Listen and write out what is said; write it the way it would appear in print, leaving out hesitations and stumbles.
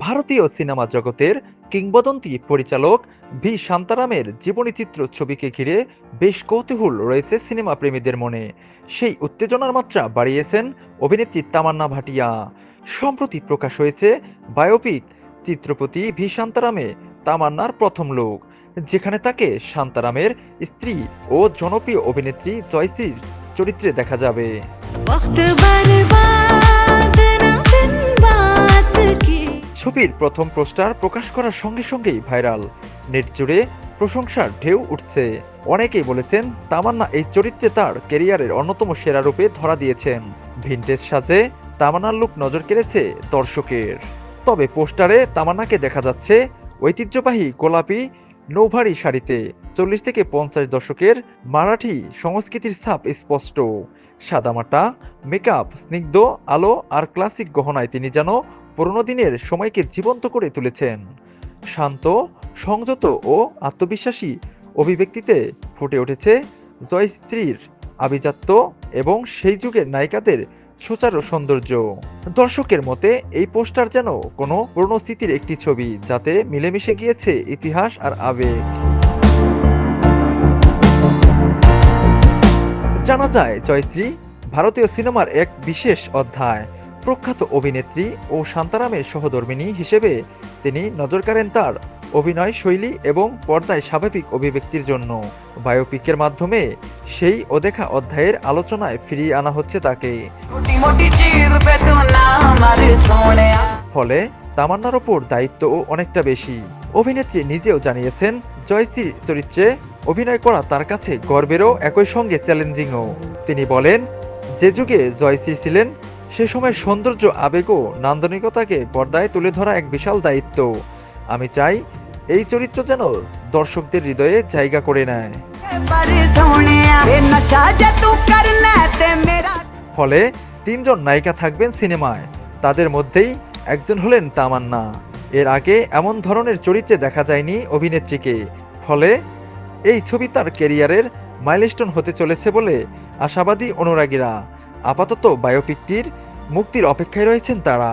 ভারতীয় সিনেমা জগতের কিংবদন্তি পরিচালক ভি শান্তারামের জীবনীচিত্র ছবিকে ঘিরে বেশ কৌতূহল রয়েছে সিনেমা প্রেমীদের মনে। সেই উত্তেজনার মাত্রা বাড়িয়েছেন অভিনেত্রী তামান্না ভাটিয়া। সম্প্রতি প্রকাশ হয়েছে বায়োপিক চিত্রপতি ভি শান্তারামে তামান্নার প্রথম লুক, যেখানে তাকে শান্তারামের স্ত্রী ও জনপ্রিয় অভিনেত্রী জয়শ্রীর চরিত্রে দেখা যাবে। ছবির প্রথম পোস্টার প্রকাশ করার সঙ্গে সঙ্গেই ভাইরাল, নেট জুড়ে প্রশংসার ঢেউ উঠছে। অনেকেই বলেছেন তামান্না এই চরিত্রে তার ক্যারিয়ারের অন্যতম সেরা রূপে ধরা দিয়েছেন। ভিনটেজ সাজে তামান্নার লুক নজর কেড়েছে দর্শকের। তবে পোস্টারে তামান্নাকে দেখা যাচ্ছে ঐতিহ্যবাহী গোলাপি নৌভারী শাড়িতে। 40 থেকে 50 দশকের মারাঠি সংস্কৃতির ছাপ স্পষ্ট। সাদামাটা মেকআপ, স্নিগ্ধ আলো আর ক্লাসিক গহনায় তিনি যেন পুরনো দিনের সময়কে জীবন্ত করে তুলেছেন। শান্ত, সংযত ও আত্মবিশ্বাসী অভিব্যক্তিতে ফুটে উঠেছে জয়শ্রীর আভিজাত্য এবং সেই যুগের নায়িকাদের সুচারু সৌন্দর্য। দর্শকের মতে এই পোস্টার যেন কোনো পুরনো স্মৃতির একটি ছবি, যাতে মিলেমিশে গিয়েছে ইতিহাস আর আবেগ। জানা যায় জয়শ্রী ভারতীয় সিনেমার এক বিশেষ অধ্যায়। প্রখ্যাত অভিনেত্রী ও শান্তারামের সহধর্মিণী হিসেবে তিনি নজর কাড়েন তার অভিনয় শৈলী এবং পর্দায় স্বাভাবিক অভিব্যক্তির জন্য। বায়োপিকের মাধ্যমে সেই অদেখা অধ্যায়ের আলোচনায় ফিরিয়ে আনা হচ্ছে তাকে। ফলে তামান্নার ওপর দায়িত্বও অনেকটা বেশি। অভিনেত্রী নিজেও জানিয়েছেন জয়শ্রীর চরিত্রে অভিনয় করা তার কাছে গর্বেরও একই সঙ্গে চ্যালেঞ্জিংও। তিনি বলেন, যে যুগে জয়শ্রী ছিলেন সে সময় সৌন্দর্য, আবেগ ও নান্দনিকতাকে পর্দায় তুলে ধরা এক বিশাল দায়িত্ব। আমি চাই এই চরিত্র যেন দর্শকদের হৃদয়ে জায়গা করে নেয়। ফলে 3 জন নায়িকা থাকবেন সিনেমায়, তাদের মধ্যেই একজন হলেন তামান্না। এর আগে এমন ধরনের চরিত্রে দেখা যায়নি অভিনেত্রীকে। ফলে এই ছবি তার ক্যারিয়ারের মাইলস্টোন হতে চলেছে বলে আশাবাদী অনুরাগীরা। আপাতত বায়োপিকটির মুক্তির অপেক্ষায় রয়েছেন তারা।